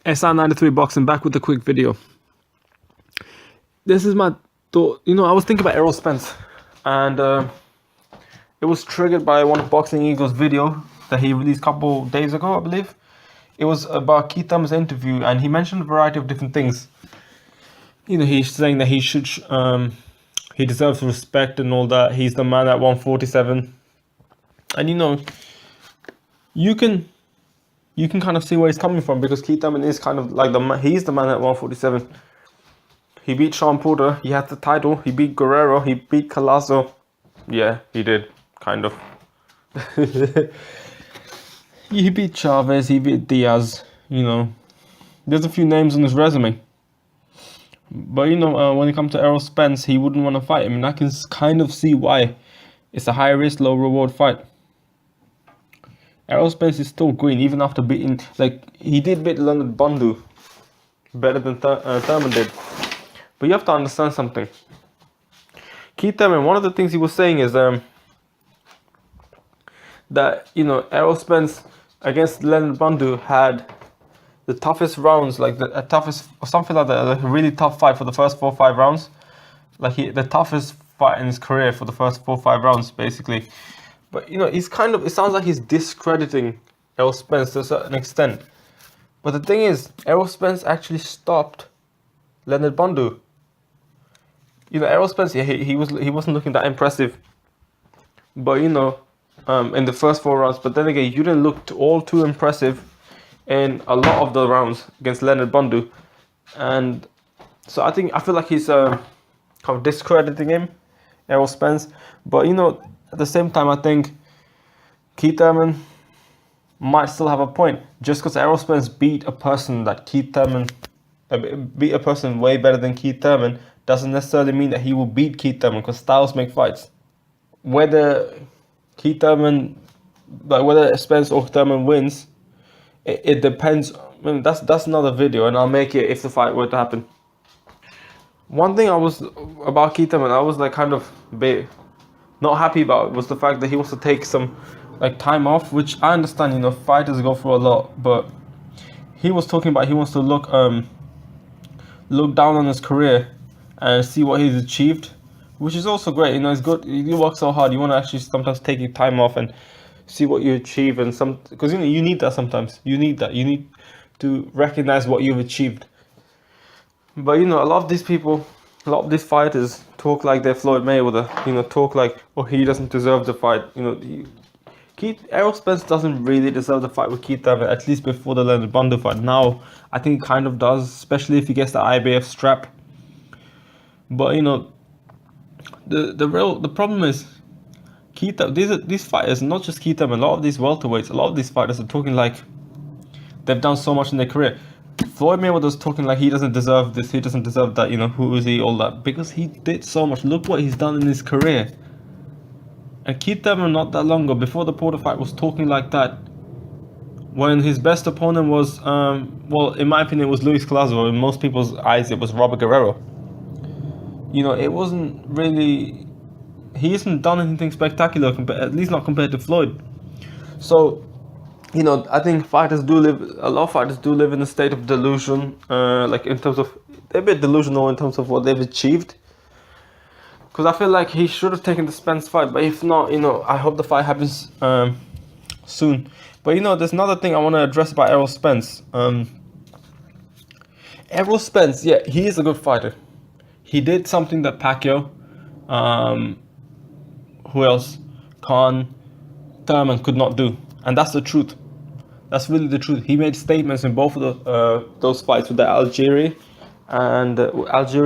SR93 Boxing back with a quick video. This is my thought. I was thinking about Errol Spence, and it was triggered by one of Boxing Eagle's video that he released a couple days ago, I believe. It was about Keith Thurman's interview, and he mentioned a variety of different things. He's saying that he should, he deserves respect and all that. He's the man at 147, and you can kind of see where he's coming from, because Keith Thurman is kind of like he's the man at 147. He beat Sean Porter, he had the title, he beat Guerrero, he beat Colazo. Yeah, he did, kind of. He beat Chavez, he beat Diaz, There's a few names on his resume. But, when it comes to Errol Spence, he wouldn't want to fight him, and I can kind of see why. It's a high risk, low reward fight. Errol Spence is still green, even after beating, he did beat Leonard Bundu better than Thurman did. But you have to understand something. Keith Thurman, one of the things he was saying is that, Errol Spence against Leonard Bundu had the toughest rounds, the toughest, or something like that, like a really tough fight for the first 4 or 5 rounds. The toughest fight in his career for the first 4 or 5 rounds, basically. But, he's it sounds like he's discrediting Errol Spence to a certain extent. But the thing is, Errol Spence actually stopped Leonard Bundu. Errol Spence, he wasn't looking that impressive. But, in the first 4 rounds. But then again, you didn't look all too impressive in a lot of the rounds against Leonard Bundu. And so I feel like he's kind of discrediting him, Errol Spence. But, at the same time, I think Keith Thurman might still have a point. Just because Errol Spence beat a person way better than Keith Thurman doesn't necessarily mean that he will beat Keith Thurman, because styles make fights. Whether whether Spence or Thurman wins, it depends. That's another video, and I'll make it if the fight were to happen. One thing about Keith Thurman, I was kind of a bit not happy about, was the fact that he wants to take some time off, which I understand. Fighters go through a lot, but he was talking about he wants to look down on his career and see what he's achieved, which is also great. It's good. You work so hard, you want to actually sometimes take your time off and see what you achieve, and because you need that sometimes. You need to recognize what you've achieved. But a lot of these people, a lot of these fighters talk like they're Floyd Mayweather. Talk like, oh, he doesn't deserve the fight. Errol Spence doesn't really deserve the fight with Keith Thurman, at least before the Leonard Bundu fight. Now, I think he kind of does, especially if he gets the IBF strap. But the problem is, these fighters, not just Keith Thurman, a lot of these welterweights, a lot of these fighters are talking like they've done so much in their career. Floyd Mayweather's talking like he doesn't deserve this, he doesn't deserve that, who is he, all that, because he did so much. Look what he's done in his career. And Keith Thurman, not that long ago, before the Porter fight, was talking like that when his best opponent was, in my opinion, it was Luis Colazo. In most people's eyes, it was Robert Guerrero. It wasn't really, he hasn't done anything spectacular, at least not compared to Floyd. So, I think a lot of fighters do live in a state of delusion, in terms of, they're a bit delusional in terms of what they've achieved. Because I feel like he should have taken the Spence fight, but if not, I hope the fight happens soon. But there's another thing I want to address about Errol Spence. Errol Spence, yeah, he is a good fighter. He did something that Pacquiao, who else? Khan, Thurman could not do. And that's the truth. That's really the truth. He made statements in both of those fights, with the Algieri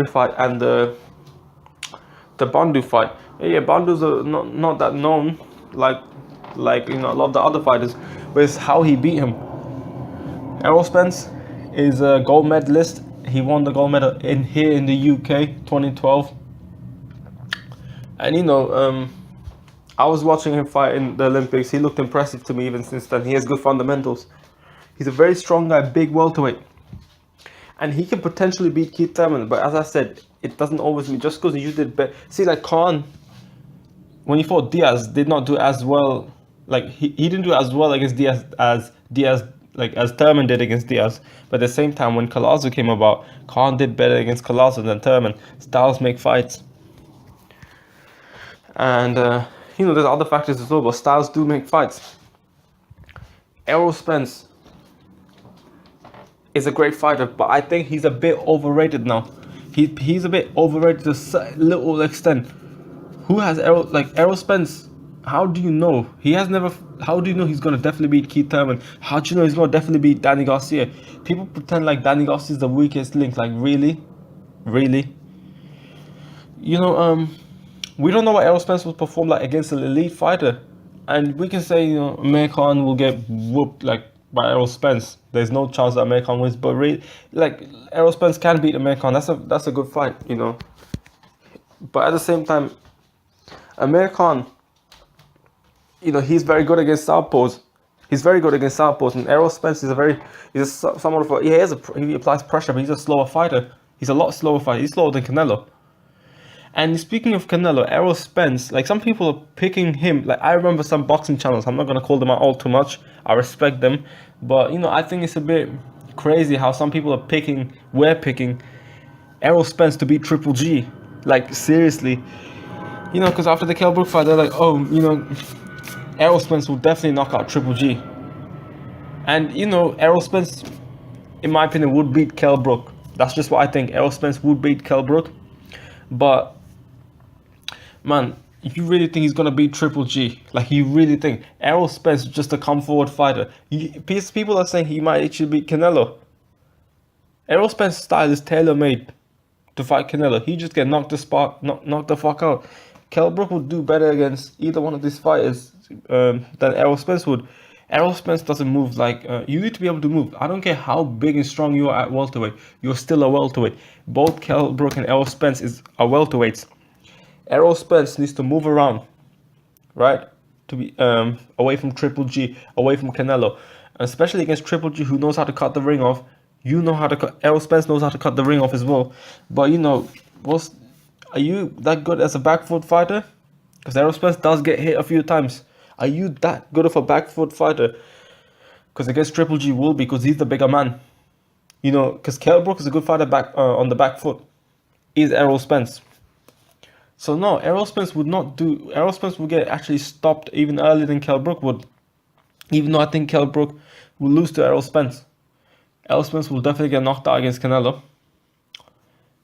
fight and the Bundu fight. Yeah, Bundu's not that known like a lot of the other fighters, but it's how he beat him. Errol Spence is a gold medalist. He won the gold medal here in the UK 2012. And I was watching him fight in the Olympics. He looked impressive to me even since then. He has good fundamentals. He's a very strong guy, big welterweight. And he can potentially beat Keith Thurman. But as I said, it doesn't always mean just because you did better. See, Khan, when he fought Diaz, did not do as well. He didn't do as well against Diaz as Diaz like as Thurman did against Diaz. But at the same time, when Collazo came about, Khan did better against Collazo than Thurman. Styles make fights, and there's other factors as well, but styles do make fights. Errol Spence is a great fighter, but I think he's a bit overrated now. He's a bit overrated to a little extent. Who has Errol Spence? How do you know? How do you know he's gonna definitely beat Keith Thurman? How do you know he's gonna definitely beat Danny Garcia? People pretend like Danny Garcia is the weakest link. Like really? We don't know what Errol Spence will perform like against an elite fighter, and we can say Amir Khan will get whooped like by Errol Spence. There's no chance that Amir Khan wins, but really, like Errol Spence can beat Amir Khan. That's a good fight, But at the same time, Amir Khan, he's very good against southpaws. And Errol Spence is somewhat of he applies pressure, but he's a slower fighter. He's a lot slower fighter. He's slower than Canelo. And speaking of Canelo, Errol Spence, like some people are picking him. Like I remember some boxing channels. I'm not gonna call them out all too much. I respect them, but I think it's a bit crazy how some people are we're picking Errol Spence to beat Triple G. Like seriously, because after the Kell Brook fight, they're like, oh, Errol Spence will definitely knock out Triple G. And Errol Spence, in my opinion, would beat Kell Brook. That's just what I think. Errol Spence would beat Kell Brook, but man, if you really think he's gonna beat Triple G, like you really think Errol Spence is just a come forward fighter, people are saying he might actually beat Canelo. Errol Spence's style is tailor made to fight Canelo. He just get knocked the fuck out. Kell Brook would do better against either one of these fighters than Errol Spence would. Errol Spence doesn't move like you need to be able to move. I don't care how big and strong you are at welterweight. You're still a welterweight. Both Kell Brook and Errol Spence are welterweights. Errol Spence needs to move around, right? To be away from Triple G, away from Canelo, especially against Triple G, who knows how to cut the ring off. Errol Spence knows how to cut the ring off as well. But are you that good as a back foot fighter? Because Errol Spence does get hit a few times. Are you that good of a back foot fighter? Because against Triple G will be, because he's the bigger man. Because Kell Brook is a good fighter back on the back foot. Is Errol Spence. So no, Errol Spence would get actually stopped even earlier than Kell Brook would. Even though I think Kell Brook will lose to Errol Spence. Errol Spence will definitely get knocked out against Canelo.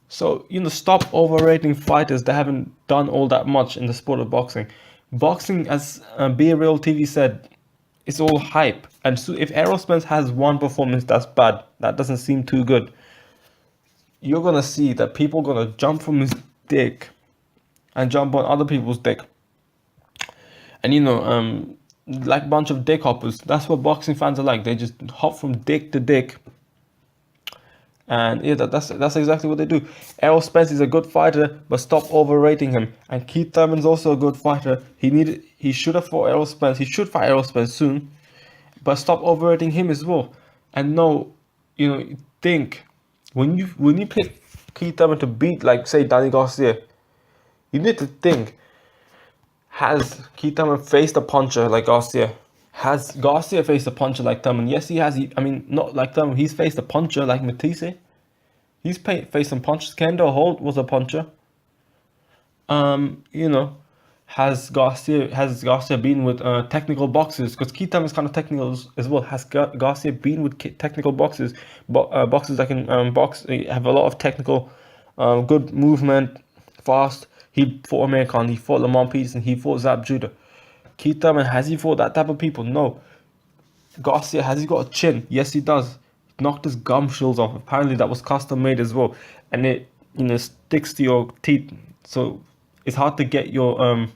So, stop overrating fighters that haven't done all that much in the sport of boxing. Boxing, as Be Real TV said, it's all hype. And so if Errol Spence has one performance that's bad, that doesn't seem too good, you're going to see that people are going to jump from his dick and jump on other people's dick. And, like a bunch of dick hoppers. That's what boxing fans are like. They just hop from dick to dick. And yeah, that's exactly what they do. Errol Spence is a good fighter, but stop overrating him. And Keith Thurman's also a good fighter. He should have fought Errol Spence. He should fight Errol Spence soon, but stop overrating him as well. And think when you pick Keith Thurman to beat, like say Danny Garcia, you need to think: has Keith Thurman faced a puncher like Garcia? Has Garcia faced a puncher like Thurman? Yes, he has. Not like Thurman. He's faced a puncher like Matisse. He's faced some punches. Kendo Holt was a puncher. Has Garcia been with technical boxers? Because Keith Thurman is kind of technical as well. Has Garcia been with technical boxers? Boxers that can box, have a lot of technical, good movement, fast. He fought Amir Khan. He fought Lamont Peterson. He fought Zab Judah. Keith Thurman, has he fought that type of people? No. Garcia, has he got a chin? Yes, he does. He knocked his gum shields off. Apparently that was custom made as well. And it, sticks to your teeth. So it's hard to get your,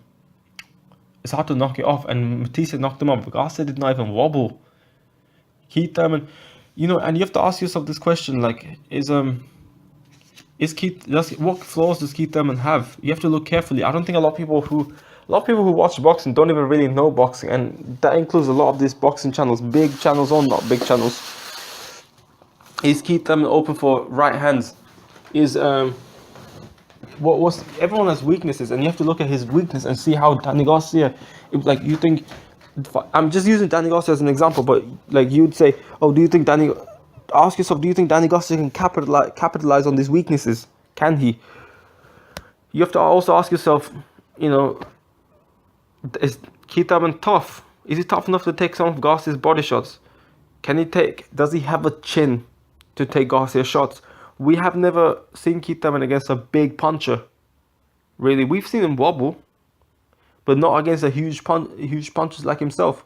it's hard to knock it off. And Matisse knocked him off. But Garcia did not even wobble. Keith Thurman, and you have to ask yourself this question, like, what flaws does Keith Thurman have? You have to look carefully. I don't think a lot of people who watch boxing don't even really know boxing, and that includes a lot of these boxing channels, big channels or not big channels. Is Keith Thurman open for right hands? Everyone has weaknesses, and you have to look at his weakness and see how Danny Garcia. You think I'm just using Danny Garcia as an example, but like you'd say, oh, do you think Danny? Ask yourself, do you think Danny Garcia can capitalize on these weaknesses? Can he? You have to also ask yourself, you know, is Keith Thurman tough? Is he tough enough to take some of Garcia's body shots? Can he take? Does he have a chin to take Garcia's shots? We have never seen Keith Thurman against a big puncher. Really, we've seen him wobble, but not against a huge punches like himself.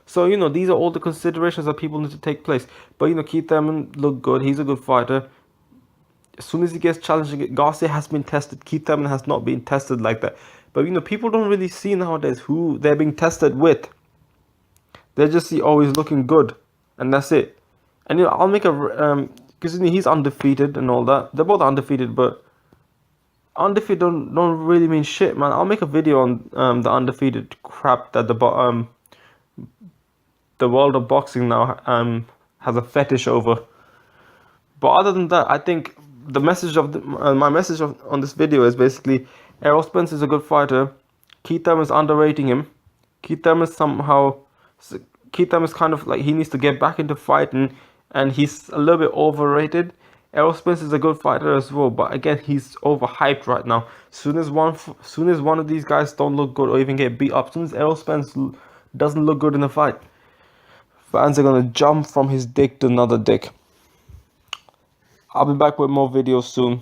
So, you know, these are all the considerations that people need to take place. But, you know, Keith Thurman looked good. He's a good fighter. As soon as he gets challenging, Garcia has been tested. Keith Thurman has not been tested like that. But, you know, people don't really see nowadays who they're being tested with. They just see, oh, he's looking good. And that's it. And, you know, I'll make a... because he's undefeated and all that. They're both undefeated, but... undefeated don't really mean shit, man. I'll make a video on the undefeated crap that the world of boxing now has a fetish over. But other than that, I think the message of my message on this video is basically Errol Spence is a good fighter. Keith Thurman is underrating him. Keith Thurman is kind of like, he needs to get back into fighting, and he's a little bit overrated. Errol Spence is a good fighter as well, but again, he's overhyped right now. Soon as one of these guys don't look good or even get beat up, soon as Errol Spence doesn't look good in a fight, fans are gonna jump from his dick to another dick. I'll be back with more videos soon.